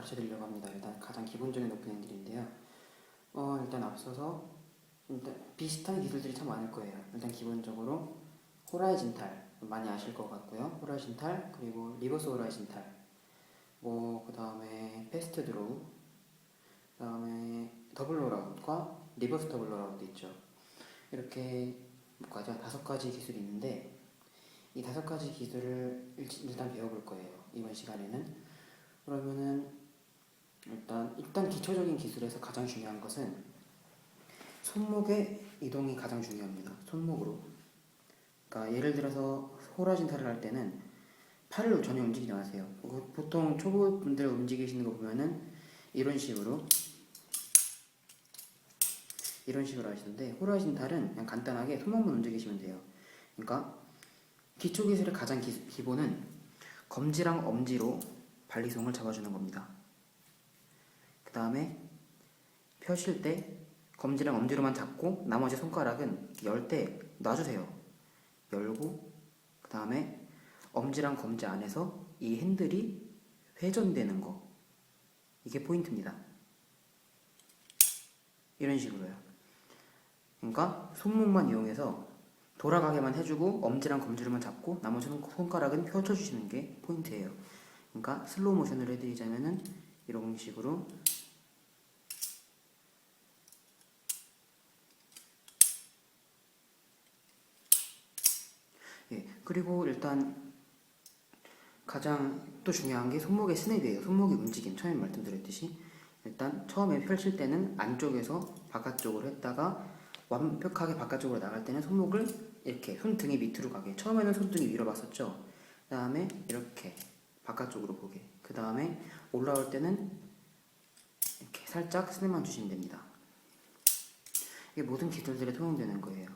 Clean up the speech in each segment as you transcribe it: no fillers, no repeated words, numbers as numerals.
가르쳐 드리려고 합니다. 일단 가장 기본적인 오프닝들인데요. 일단 앞서서 일단 비슷한 기술들이 참 많을 거예요. 일단 기본적으로 호라이즌탈 많이 아실 것 같고요. 호라이즌탈 그리고 리버스 호라이즌탈 그 다음에 패스트 드로우 그 다음에 더블 롤아웃과 리버스 더블 롤아웃도 있죠. 이렇게 다섯 가지 기술이 있는데 이 다섯 가지 기술을 일단 배워볼 거예요. 이번 시간에는. 그러면은 일단 기초적인 기술에서 가장 중요한 것은 손목의 이동이 가장 중요합니다. 손목으로. 그러니까 예를 들어서 호라이즌탈을 할 때는 팔을 전혀 움직이지 마세요. 보통 초보분들 움직이시는 거 보면은 이런 식으로 하시는데 호라이즌탈은 그냥 간단하게 손목만 움직이시면 돼요. 그러니까 기초 기술의 가장 기본은 검지랑 엄지로 발리송을 잡아주는 겁니다. 그 다음에 펴실 때 검지랑 엄지로만 잡고 나머지 손가락은 열 때 놔주세요. 열고 그 다음에 엄지랑 검지 안에서 이 핸들이 회전되는 거, 이게 포인트입니다. 이런 식으로요. 그러니까 손목만 이용해서 돌아가게만 해주고 엄지랑 검지로만 잡고 나머지 손가락은 펼쳐주시는 게 포인트예요. 그러니까 슬로우 모션을 해드리자면은 이런 식으로 그리고 일단 가장 또 중요한 게 손목의 스냅이에요. 손목의 움직임. 처음에 말씀드렸듯이 일단 처음에 펼칠 때는 안쪽에서 바깥쪽으로 했다가 완벽하게 바깥쪽으로 나갈 때는 손목을 이렇게 손등이 밑으로 가게. 처음에는 손등이 위로 봤었죠. 그 다음에 이렇게 바깥쪽으로 보게. 그 다음에 올라올 때는 이렇게 살짝 스냅만 주시면 됩니다. 이게 모든 기술들에 통용되는 거예요.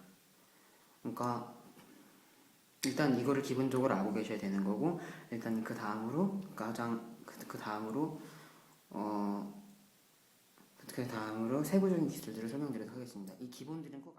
그러니까 일단 이거를 기본적으로 알고 계셔야 되는 거고, 일단 그 다음으로 세부적인 기술들을 설명드리도록 하겠습니다. 이 기본들은 꼭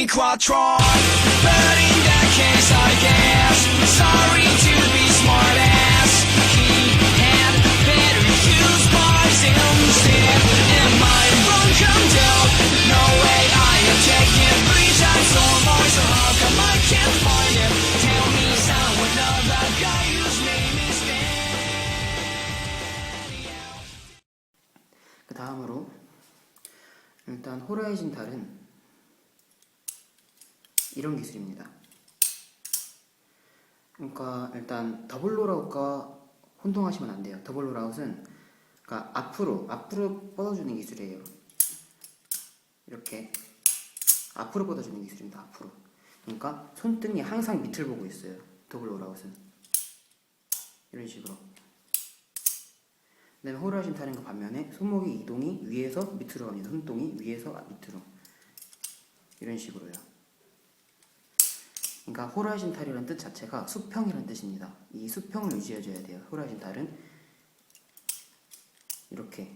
Quattro, but in that case I guess sorry to be smart ass. He had better use bars instead. Am I wrong? Come down. No way, I am taking 3 times or more. So how come I can't find him? Tell me someone of that guy whose name is Daniel. 그 다음으로 일단 호라이즌탈은 이런 기술입니다. 그러니까 일단 더블 롤아웃과 혼동하시면 안 돼요. 더블 롤아웃은 그러니까 앞으로 뻗어주는 기술이에요. 이렇게 앞으로 뻗어주는 기술입니다. 앞으로. 그러니까 손등이 항상 밑을 보고 있어요. 더블 롤아웃은 이런 식으로. 그다음에 호라이즌탈은 그 반면에 손목의 이동이 위에서 밑으로 갑니다. 손등이 위에서 밑으로 이런 식으로요. 그러니까 호라이즌탈이라는 뜻 자체가 수평이라는 뜻입니다. 이 수평을 유지해줘야 돼요. 호라이즌탈은 이렇게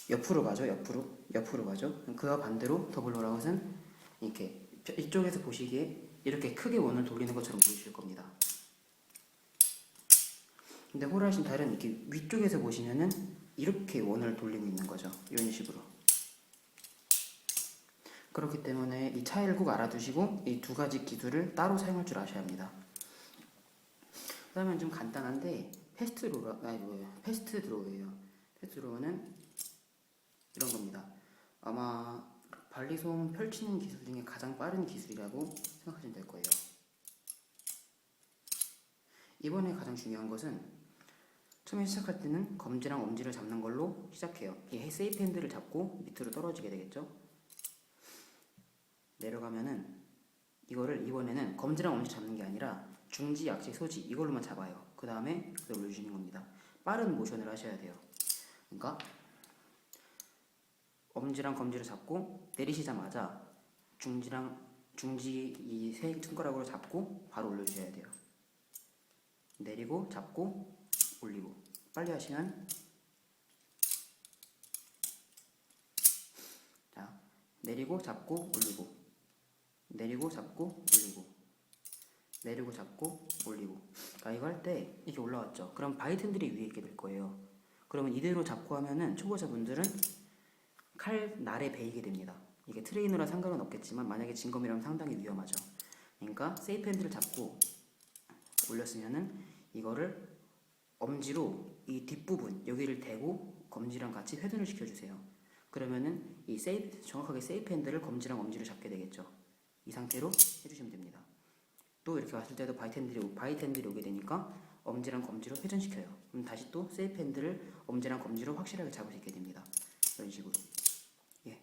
옆으로 가죠. 옆으로 가죠. 그와 반대로 더블 롤아웃은 이렇게 이쪽에서 보시기에 이렇게 크게 원을 돌리는 것처럼 보이실 겁니다. 근데 호라이즌탈은 이렇게 위쪽에서 보시면은 이렇게 원을 돌리고 있는 거죠. 이런 식으로. 그렇기 때문에 이 차이를 꼭 알아두시고 이 두 가지 기술을 따로 사용할 줄 아셔야 합니다. 그 다음에 좀 간단한데 패스트 드로우예요. 패스트 드로우는 이런 겁니다. 아마 발리손 펼치는 기술 중에 가장 빠른 기술이라고 생각하시면 될 거예요. 이번에 가장 중요한 것은 처음에 시작할 때는 검지랑 엄지를 잡는 걸로 시작해요. 이 세이프 핸들을 잡고 밑으로 떨어지게 되겠죠. 내려가면은 이거를 이번에는 검지랑 엄지 잡는 게 아니라 중지, 약지, 소지 이걸로만 잡아요. 그 다음에 그대로 올려주시는 겁니다. 빠른 모션을 하셔야 돼요. 그러니까 엄지랑 검지를 잡고 내리시자마자 중지 이 세 손가락으로 잡고 바로 올려주셔야 돼요. 내리고 잡고 올리고 빨리 하시면 자 내리고 잡고 올리고 내리고 잡고 올리고 내리고 잡고 올리고 이거 할 때 이렇게 올라왔죠. 그럼 바이텐들이 위에 있게 될 거예요. 그러면 이대로 잡고 하면은 초보자분들은 칼 날에 베이게 됩니다. 이게 트레이너랑 상관은 없겠지만 만약에 진검이라면 상당히 위험하죠. 그러니까 세이프 핸들을 잡고 올렸으면은 이거를 엄지로 이 뒷부분 여기를 대고 검지랑 같이 회전을 시켜주세요. 그러면은 이 정확하게 세이프 핸들을 검지랑 엄지로 잡게 되겠죠. 이 상태로 해주시면 됩니다. 또 이렇게 왔을 때도 바이텐들이 오게 되니까 엄지랑 검지로 회전시켜요. 그럼 다시 또 세이프 핸들을 엄지랑 검지로 확실하게 잡을 수 있게 됩니다. 이런 식으로. 예.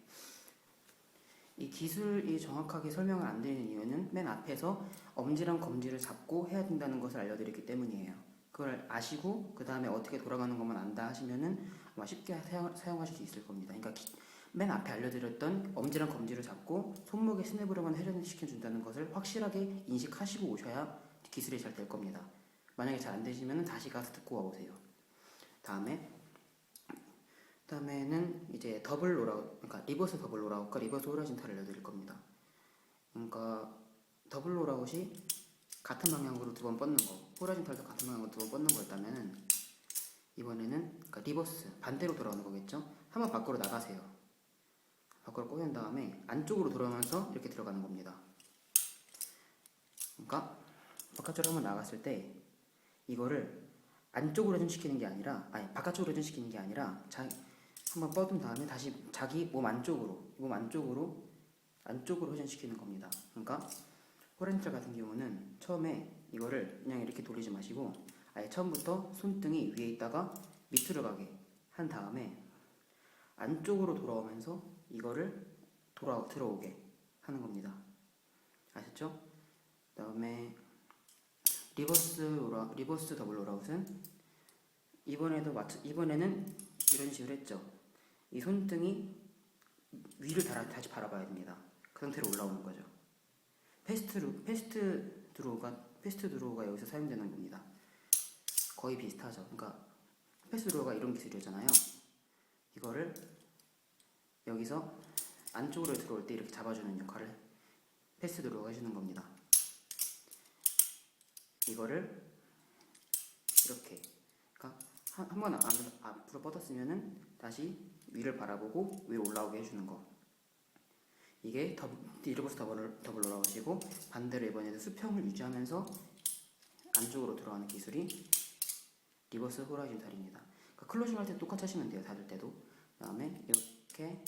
이 기술이 정확하게 설명을 안 드리는 이유는 맨 앞에서 엄지랑 검지를 잡고 해야 된다는 것을 알려드렸기 때문이에요. 그걸 아시고 그 다음에 어떻게 돌아가는 것만 안다 하시면은 아마 쉽게 사용하실 수 있을 겁니다. 그러니까 맨 앞에 알려드렸던 엄지랑 검지를 잡고 손목의 스냅으로만 회전시켜준다는 것을 확실하게 인식하시고 오셔야 기술이 잘 될 겁니다. 만약에 잘 안 되시면 다시 가서 듣고 와보세요. 다음에는 이제 더블 롤아웃, 그러니까 리버스 더블 롤아웃과 리버스 호라이즌탈을 알려드릴 겁니다. 그러니까 더블 롤아웃이 같은 방향으로 두 번 뻗는 거, 호라이즌탈도 같은 방향으로 두 번 뻗는 거였다면은 이번에는 그러니까 리버스 반대로 돌아오는 거겠죠. 한번 밖으로 나가세요. 밖으로 꺼낸 다음에 안쪽으로 돌아오면서 이렇게 들어가는 겁니다. 그러니까 바깥으로 한번 나갔을 때 이거를 안쪽으로 회전시키는 게 아니라 바깥쪽으로 회전시키는 게 아니라 한번 뻗은 다음에 다시 자기 몸 안쪽으로 회전시키는 겁니다. 그러니까 호라이즌탈 같은 경우는 처음에 이거를 그냥 이렇게 돌리지 마시고 아예 처음부터 손등이 위에 있다가 밑으로 가게 한 다음에 안쪽으로 돌아오면서 이거를 들어오게 하는 겁니다. 아셨죠? 그 다음에 리버스 더블 롤아웃은 이번에는 이런 식으로 했죠. 이 손등이 위를 다시 바라봐야 됩니다. 그 상태로 올라오는 거죠. 패스트 드로우가 여기서 사용되는 겁니다. 거의 비슷하죠. 그러니까 패스트 드로우가 이런 기술이잖아요. 이거를 여기서 안쪽으로 들어올 때 이렇게 잡아주는 역할을 패스트 드로우가 해주는 겁니다. 이거를 이렇게 그러니까 한번 앞으로 뻗었으면은 다시 위를 바라보고 위로 올라오게 해주는 거. 이게 리버스 더블 롤아웃이고 반대로 이번에도 수평을 유지하면서 안쪽으로 들어가는 기술이 리버스 호라이즌탈입니다. 그러니까 클로징 할 때 똑같이 하시면 돼요. 닫을 때도. 그 다음에 이렇게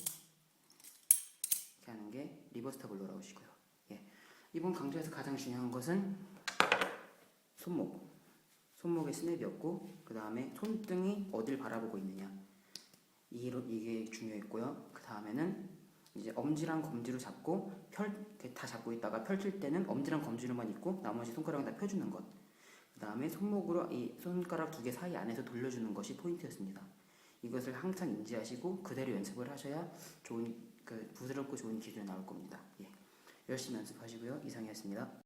하는 게 리버스 더블 롤아웃이고요. 예. 이번 강좌에서 가장 중요한 것은 손목의 스냅이었고 그 다음에 손등이 어딜 바라보고 있느냐 이게 중요했고요. 그 다음에는 이제 엄지랑 검지로 잡고 다 잡고 있다가 펼칠 때는 엄지랑 검지로만 있고 나머지 손가락은 다 펴주는 것. 그 다음에 손목으로 이 손가락 두 개 사이 안에서 돌려주는 것이 포인트였습니다. 이것을 항상 인지하시고 그대로 연습을 하셔야 부드럽고 좋은 기술이 나올 겁니다. 예. 열심히 연습하시고요. 이상이었습니다.